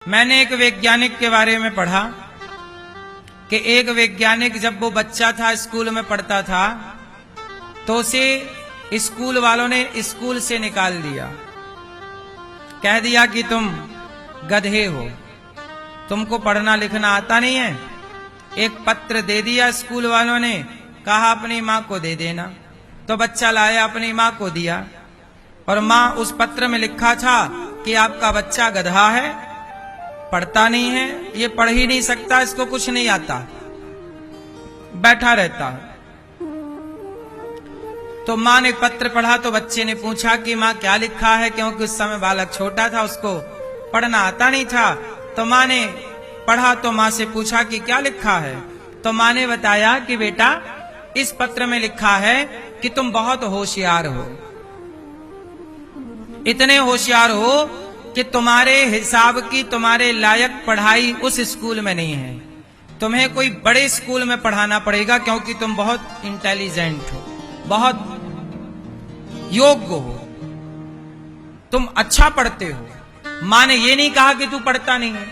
मैंने एक वैज्ञानिक के बारे में पढ़ा कि एक वैज्ञानिक जब वो बच्चा था, स्कूल में पढ़ता था, तो उसे स्कूल वालों ने स्कूल से निकाल दिया। कह दिया कि तुम गधे हो, तुमको पढ़ना लिखना आता नहीं है। एक पत्र दे दिया स्कूल वालों ने, कहा अपनी माँ को दे देना। तो बच्चा लाया, अपनी माँ को दिया, और माँ उस पत्र में लिखा था कि आपका बच्चा गधा है, पढ़ता नहीं है, ये पढ़ ही नहीं सकता, इसको कुछ नहीं आता, बैठा रहता है। तो माँ ने पत्र पढ़ा तो बच्चे ने पूछा कि माँ क्या लिखा है, क्योंकि उस समय बालक छोटा था, उसको पढ़ना आता नहीं था। तो माँ ने पढ़ा तो माँ से पूछा कि क्या लिखा है। तो माँ ने बताया कि बेटा इस पत्र में लिखा है कि तुम बहुत होशियार हो, इतने होशियार हो कि तुम्हारे हिसाब की, तुम्हारे लायक पढ़ाई उस स्कूल में नहीं है, तुम्हें कोई बड़े स्कूल में पढ़ाना पड़ेगा, क्योंकि तुम बहुत इंटेलिजेंट हो, बहुत योग्य हो, तुम अच्छा पढ़ते हो। माँ ने ये नहीं कहा कि तू पढ़ता नहीं है,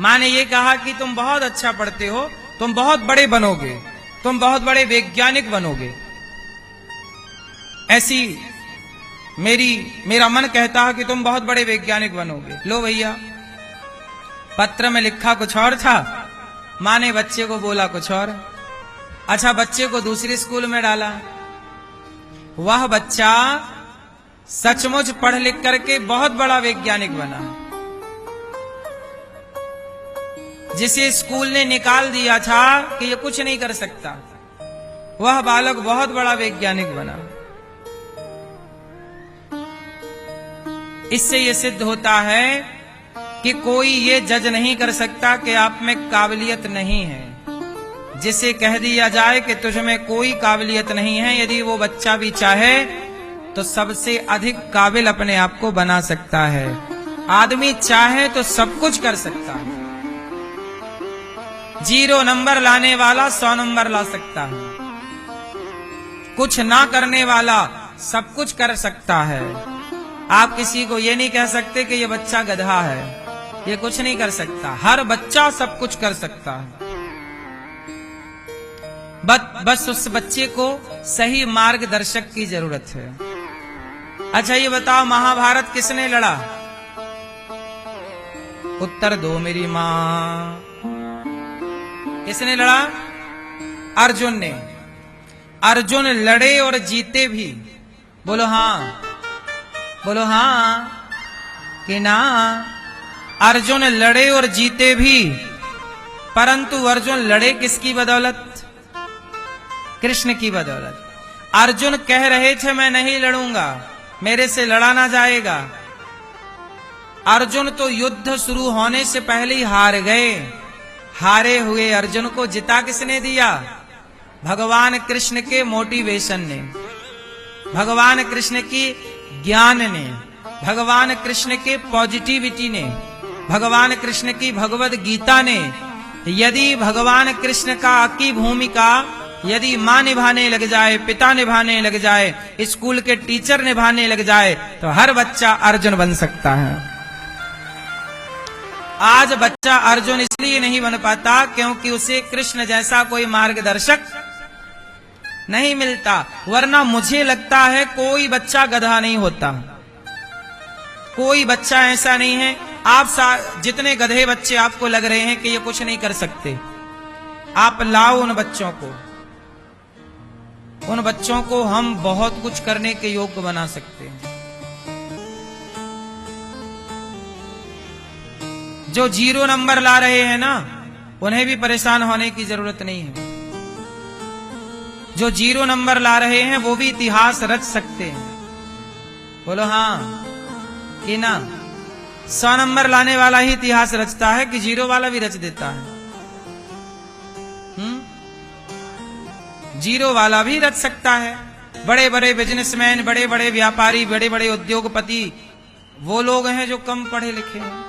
माँ ने ये कहा कि तुम बहुत अच्छा पढ़ते हो, तुम बहुत बड़े बनोगे, तुम बहुत बड़े वैज्ञानिक बनोगे। ऐसी मेरा मन कहता है कि तुम बहुत बड़े वैज्ञानिक बनोगे। लो भैया, पत्र में लिखा कुछ और था, माँ ने बच्चे को बोला कुछ और। अच्छा, बच्चे को दूसरे स्कूल में डाला। वह बच्चा सचमुच पढ़ लिख करके बहुत बड़ा वैज्ञानिक बना। जिसे स्कूल ने निकाल दिया था कि ये कुछ नहीं कर सकता, वह बालक बहुत बड़ा वैज्ञानिक बना। इससे ये सिद्ध होता है कि कोई ये जज नहीं कर सकता कि आप में काबिलियत नहीं है। जिसे कह दिया जाए कि तुझ में कोई काबिलियत नहीं है, यदि वो बच्चा भी चाहे तो सबसे अधिक काबिल अपने आप को बना सकता है। आदमी चाहे तो सब कुछ कर सकता है। 0 नंबर लाने वाला 100 नंबर ला सकता है, कुछ ना करने वाला सब कुछ कर सकता है। आप किसी को ये नहीं कह सकते कि ये बच्चा गधा है, ये कुछ नहीं कर सकता। हर बच्चा सब कुछ कर सकता है, बस उस बच्चे को सही मार्गदर्शक की जरूरत है। अच्छा, ये बताओ महाभारत किसने लड़ा? उत्तर दो मेरी मां। किसने लड़ा? अर्जुन ने। अर्जुन लड़े और जीते भी। बोलो हाँ, बोलो हाँ कि ना? अर्जुन लड़े और जीते भी, परंतु अर्जुन लड़े किसकी बदौलत? कृष्ण की बदौलत। अर्जुन कह रहे थे मैं नहीं लड़ूंगा, मेरे से लड़ा ना जाएगा। अर्जुन तो युद्ध शुरू होने से पहले ही हार गए। हारे हुए अर्जुन को जिता किसने दिया? भगवान कृष्ण के मोटिवेशन ने, भगवान कृष्ण की ज्ञान ने, भगवान कृष्ण के पॉजिटिविटी ने, भगवान कृष्ण की भगवद गीता ने। यदि भगवान कृष्ण की भूमिका यदि माँ निभाने लग जाए, पिता निभाने लग जाए, स्कूल के टीचर निभाने लग जाए, तो हर बच्चा अर्जुन बन सकता है। आज बच्चा अर्जुन इसलिए नहीं बन पाता क्योंकि उसे कृष्ण जैसा कोई मार्गदर्शक नहीं मिलता, वरना मुझे लगता है कोई बच्चा गधा नहीं होता। कोई बच्चा ऐसा नहीं है। आप जितने गधे बच्चे आपको लग रहे हैं कि ये कुछ नहीं कर सकते, आप लाओ उन बच्चों को, उन बच्चों को हम बहुत कुछ करने के योग्य बना सकते हैं। जो 0 नंबर ला रहे हैं ना, उन्हें भी परेशान होने की जरूरत नहीं है। जो 0 नंबर ला रहे हैं वो भी इतिहास रच सकते हैं। बोलो हाँ कि ना? 100 नंबर लाने वाला ही इतिहास रचता है कि 0 वाला भी रच देता है? 0 वाला भी रच सकता है। बड़े बड़े बिजनेसमैन, बड़े बड़े व्यापारी, बड़े बड़े उद्योगपति वो लोग हैं जो कम पढ़े लिखे हैं।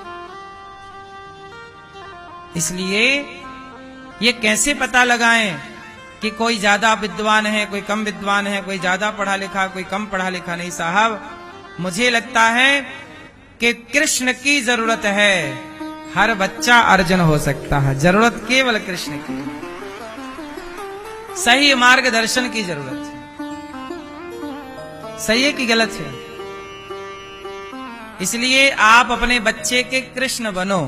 इसलिए ये कैसे पता लगाएं कि कोई ज्यादा विद्वान है, कोई कम विद्वान है, कोई ज्यादा पढ़ा लिखा, कोई कम पढ़ा लिखा? नहीं साहब, मुझे लगता है कि कृष्ण की जरूरत है, हर बच्चा अर्जुन हो सकता है, जरूरत केवल कृष्ण की, सही मार्गदर्शन की जरूरत है। सही है कि गलत है? इसलिए आप अपने बच्चे के कृष्ण बनो,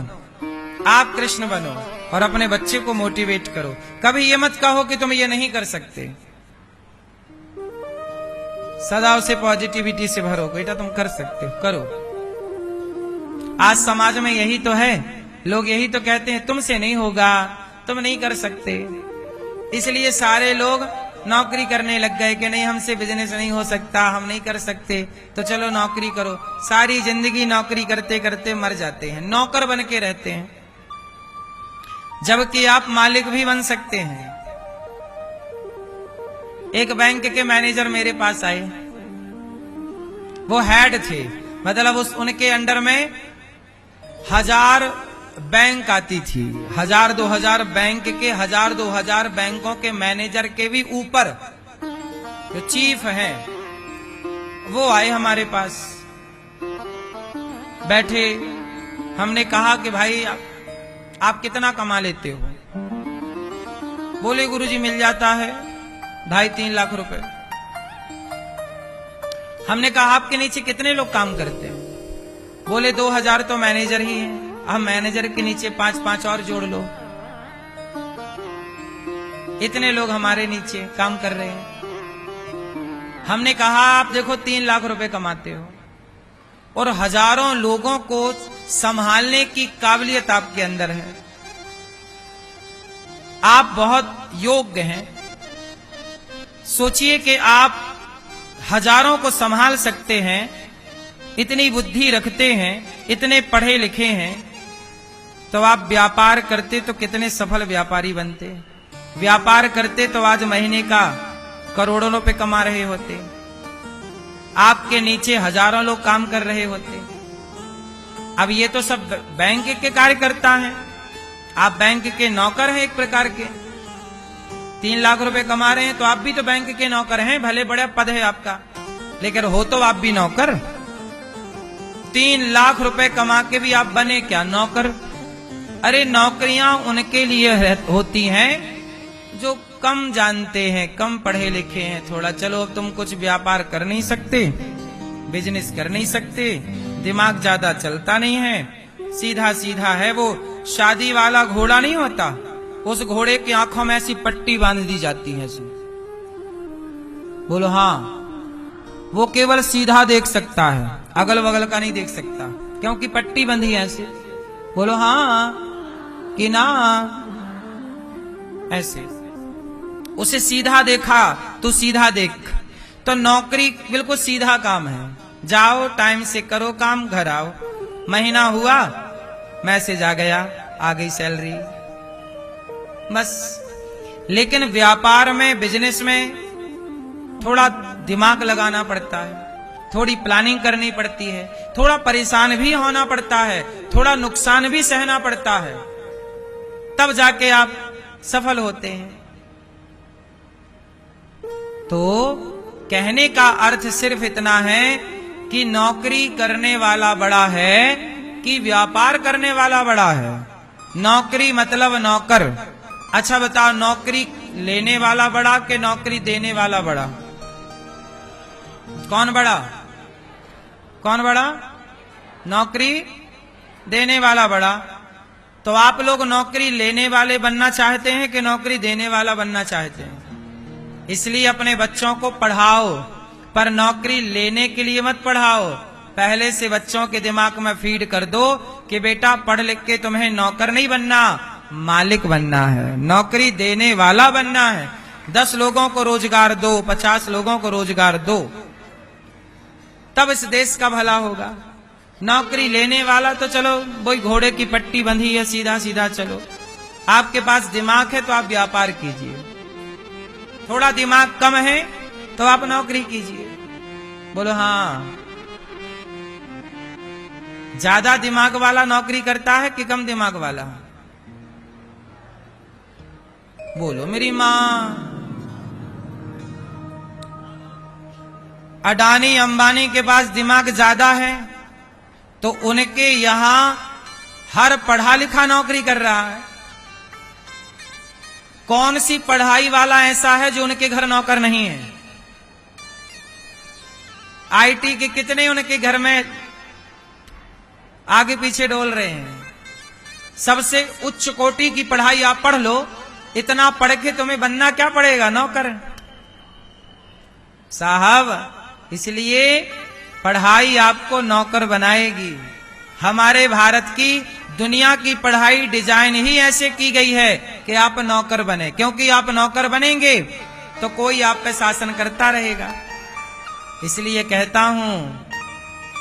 आप कृष्ण बनो और अपने बच्चे को मोटिवेट करो। कभी ये मत कहो कि तुम ये नहीं कर सकते, सदा उसे पॉजिटिविटी से भरो, बेटा तुम कर सकते हो, करो। आज समाज में यही तो है, लोग यही तो कहते हैं तुमसे नहीं होगा, तुम नहीं कर सकते। इसलिए सारे लोग नौकरी करने लग गए कि नहीं हमसे बिजनेस नहीं हो सकता, हम नहीं कर सकते, तो चलो नौकरी करो। सारी जिंदगी नौकरी करते करते मर जाते हैं, नौकर बन के रहते हैं, जबकि आप मालिक भी बन सकते हैं। एक बैंक के मैनेजर मेरे पास आए, वो हेड थे, मतलब उनके अंडर में 1000 बैंक आती थी, 1000-2000 बैंक के 1000-2000 बैंकों के मैनेजर के भी ऊपर जो चीफ हैं, वो आए हमारे पास बैठे। हमने कहा कि भाई आप कितना कमा लेते हो? बोले गुरुजी मिल जाता है 2.5-3 लाख रुपए। हमने कहा आपके नीचे कितने लोग काम करते हैं? बोले 2000 तो मैनेजर ही हैं, हम मैनेजर के नीचे 5-5 और जोड़ लो, इतने लोग हमारे नीचे काम कर रहे हैं। हमने कहा आप देखो 3 लाख रुपए कमाते हो और हजारों लोगों को संभालने की काबिलियत आपके अंदर है, आप बहुत योग्य हैं। सोचिए कि आप हजारों को संभाल सकते हैं, इतनी बुद्धि रखते हैं, इतने पढ़े लिखे हैं, तो आप व्यापार करते तो कितने सफल व्यापारी बनते। व्यापार करते तो आज महीने का करोड़ों रुपए कमा रहे होते, आपके नीचे हजारों लोग काम कर रहे होते। अब ये तो सब बैंक के कार्यकर्ता हैं, आप बैंक के नौकर हैं एक प्रकार के। 3 लाख रुपए कमा रहे हैं तो आप भी तो बैंक के नौकर हैं, भले बड़ा पद है आपका, लेकिन हो तो आप भी नौकर। 3 लाख रुपए कमा के भी आप बने क्या? नौकर। अरे नौकरियां उनके लिए होती हैं जो कम जानते हैं, कम पढ़े लिखे हैं थोड़ा। चलो अब तुम कुछ व्यापार कर नहीं सकते, बिजनेस कर नहीं सकते, दिमाग ज्यादा चलता नहीं है, सीधा सीधा है, वो शादी वाला घोड़ा नहीं होता, उस घोड़े की आंखों में ऐसी पट्टी बांध दी जाती है। बोलो हाँ, वो केवल सीधा देख सकता है, अगल बगल का नहीं देख सकता, क्योंकि पट्टी बंधी है ऐसे। बोलो हाँ कि ना? ऐसे उसे सीधा देखा तो सीधा देख। तो नौकरी बिल्कुल सीधा काम है, जाओ टाइम से करो काम, घर आओ, महीना हुआ मैसेज आ गया, आ गई सैलरी, बस। लेकिन व्यापार में, बिजनेस में थोड़ा दिमाग लगाना पड़ता है, थोड़ी प्लानिंग करनी पड़ती है, थोड़ा परेशान भी होना पड़ता है, थोड़ा नुकसान भी सहना पड़ता है, तब जाके आप सफल होते हैं। तो कहने का अर्थ सिर्फ इतना है कि नौकरी करने वाला बड़ा है कि व्यापार करने वाला बड़ा है। नौकरी मतलब नौकर। अच्छा बताओ, नौकरी लेने वाला बड़ा कि नौकरी देने वाला बड़ा? कौन बड़ा? कौन बड़ा? नौकरी देने वाला बड़ा। तो आप लोग नौकरी लेने वाले बनना चाहते हैं कि नौकरी देने वाला बनना चाहते हैं? इसलिए अपने बच्चों को पढ़ाओ, पर नौकरी लेने के लिए मत पढ़ाओ। पहले से बच्चों के दिमाग में फीड कर दो कि बेटा पढ़ लिख के तुम्हें नौकर नहीं बनना, मालिक बनना है, नौकरी देने वाला बनना है। 10 लोगों को रोजगार दो, 50 लोगों को रोजगार दो, तब इस देश का भला होगा। नौकरी लेने वाला तो चलो वही घोड़े की पट्टी बंधी है, सीधा सीधा चलो। आपके पास दिमाग है तो आप व्यापार कीजिए, थोड़ा दिमाग कम है तो आप नौकरी कीजिए। बोलो हाँ। ज्यादा दिमाग वाला नौकरी करता है कि कम दिमाग वाला? बोलो मेरी मां। अडानी अंबानी के पास दिमाग ज्यादा है तो उनके यहां हर पढ़ा लिखा नौकरी कर रहा है। कौन सी पढ़ाई वाला ऐसा है जो उनके घर नौकर नहीं है? आईटी के कितने उनके घर में आगे पीछे डोल रहे हैं। सबसे उच्च कोटि की पढ़ाई आप पढ़ लो, इतना पढ़ के तुम्हें बनना क्या पड़ेगा? नौकर साहब। इसलिए पढ़ाई आपको नौकर बनाएगी। हमारे भारत की दुनिया की पढ़ाई डिजाइन ही ऐसे की गई है कि आप नौकर बने, क्योंकि आप नौकर बनेंगे तो कोई आप पे शासन करता रहेगा। इसलिए कहता हूं,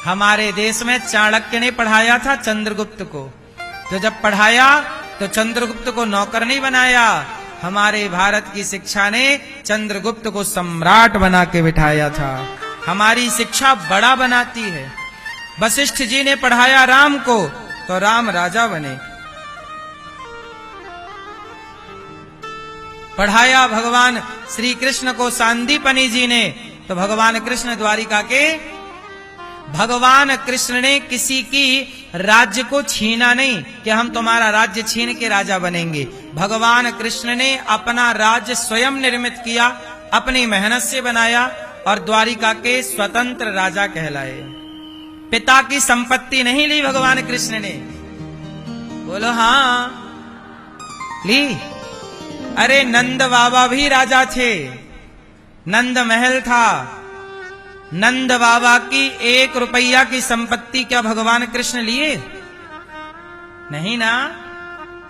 हमारे देश में चाणक्य ने पढ़ाया था चंद्रगुप्त को, तो जब पढ़ाया तो चंद्रगुप्त को नौकर नहीं बनाया। हमारे भारत की शिक्षा ने चंद्रगुप्त को सम्राट बना के बिठाया था। हमारी शिक्षा बड़ा बनाती है। वशिष्ठ जी ने पढ़ाया राम को तो राम राजा बने। पढ़ाया भगवान श्री कृष्ण को सांदीपनि जी ने तो भगवान कृष्ण द्वारिका के, भगवान कृष्ण ने किसी की राज्य को छीना नहीं कि हम तुम्हारा राज्य छीन के राजा बनेंगे। भगवान कृष्ण ने अपना राज्य स्वयं निर्मित किया, अपनी मेहनत से बनाया और द्वारिका के स्वतंत्र राजा कहलाए। पिता की संपत्ति नहीं ली भगवान कृष्ण ने। बोलो हाँ, ली। अरे नंद बाबा भी राजा थे, नंद महल था। नंद बाबा की 1 रुपया की संपत्ति क्या भगवान कृष्ण लिए? नहीं ना।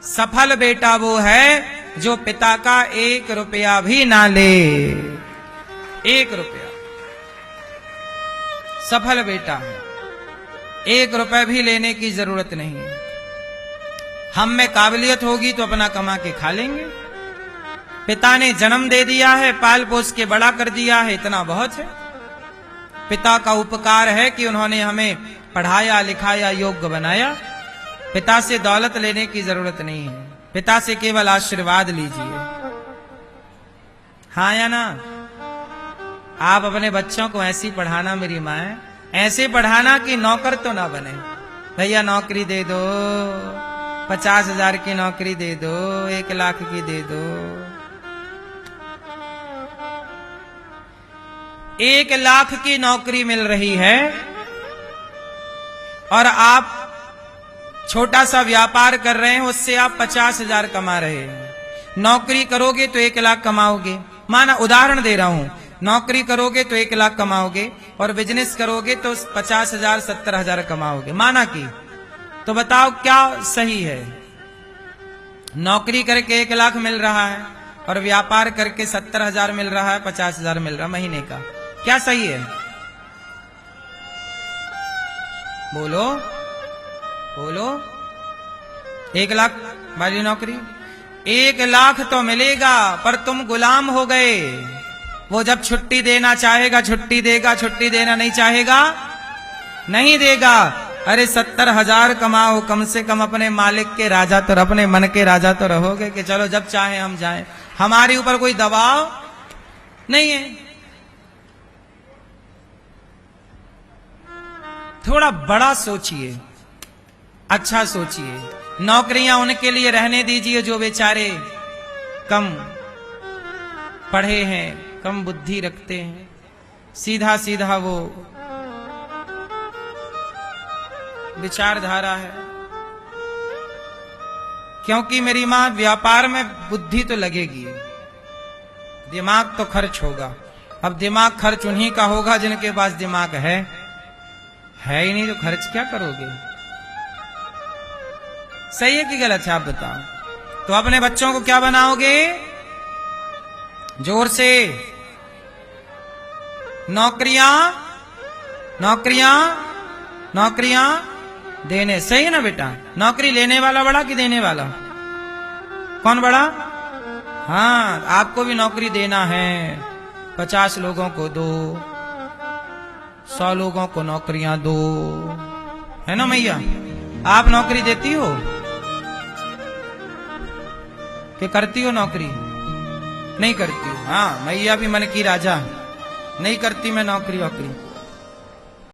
सफल बेटा वो है जो पिता का 1 रुपया भी ना ले। 1 रुपया सफल बेटा है। 1 रुपया भी लेने की जरूरत नहीं। हम में काबिलियत होगी तो अपना कमा के खा लेंगे। पिता ने जन्म दे दिया है, पाल पोस के बड़ा कर दिया है, इतना बहुत है। पिता का उपकार है कि उन्होंने हमें पढ़ाया लिखाया, योग्य बनाया। पिता से दौलत लेने की जरूरत नहीं है, पिता से केवल आशीर्वाद लीजिए। हाँ या ना? आप अपने बच्चों को ऐसे ही पढ़ाना, मेरी माँ, ऐसे पढ़ाना कि नौकर तो ना बने। भैया नौकरी दे दो, 50,000 की नौकरी दे दो, 1 लाख की दे दो। 1 लाख की नौकरी मिल रही है और आप छोटा सा व्यापार कर रहे हैं, उससे आप 50,000 कमा रहे हैं। नौकरी करोगे तो 1 लाख कमाओगे। माना उदाहरण दे रहा हूं, नौकरी करोगे तो 1 लाख कमाओगे और बिजनेस करोगे तो 50,000 70,000 कमाओगे। माना कि, तो बताओ क्या सही है? नौकरी करके 1 लाख मिल रहा है और व्यापार करके 70,000 मिल रहा है, 50,000 मिल रहा है महीने का, क्या सही है? बोलो बोलो। 1 लाख वाली नौकरी, 1 लाख तो मिलेगा पर तुम गुलाम हो गए। वो जब छुट्टी देना चाहेगा छुट्टी देगा, छुट्टी देना नहीं चाहेगा नहीं देगा। अरे 70,000 कमाओ, कम से कम अपने मालिक के राजा तो, अपने मन के राजा तो रहोगे कि चलो जब चाहे हम जाएं, हमारे ऊपर कोई दबाव नहीं है। थोड़ा बड़ा सोचिए, अच्छा सोचिए। नौकरियां उनके लिए रहने दीजिए जो बेचारे कम पढ़े हैं, कम बुद्धि रखते हैं, सीधा सीधा वो विचारधारा है। क्योंकि मेरी मां, व्यापार में बुद्धि तो लगेगी, दिमाग तो खर्च होगा। अब दिमाग खर्च उन्हीं का होगा जिनके पास दिमाग है ही नहीं, तो खर्च क्या करोगे? सही है कि गलत है आप बताओ। तो अपने बच्चों को क्या बनाओगे? जोर से, नौकरियां नौकरियां नौकरियां देने। सही है ना बेटा? नौकरी लेने वाला बड़ा कि देने वाला? कौन बड़ा? हाँ, आपको भी नौकरी देना है। 50 लोगों को दो, 100 लोगों को नौकरियां दो, है ना मैया? आप नौकरी देती हो कि करती हो नौकरी? नहीं करती हो। हाँ, मैया भी मन की राजा, नहीं करती मैं नौकरी वोकरी।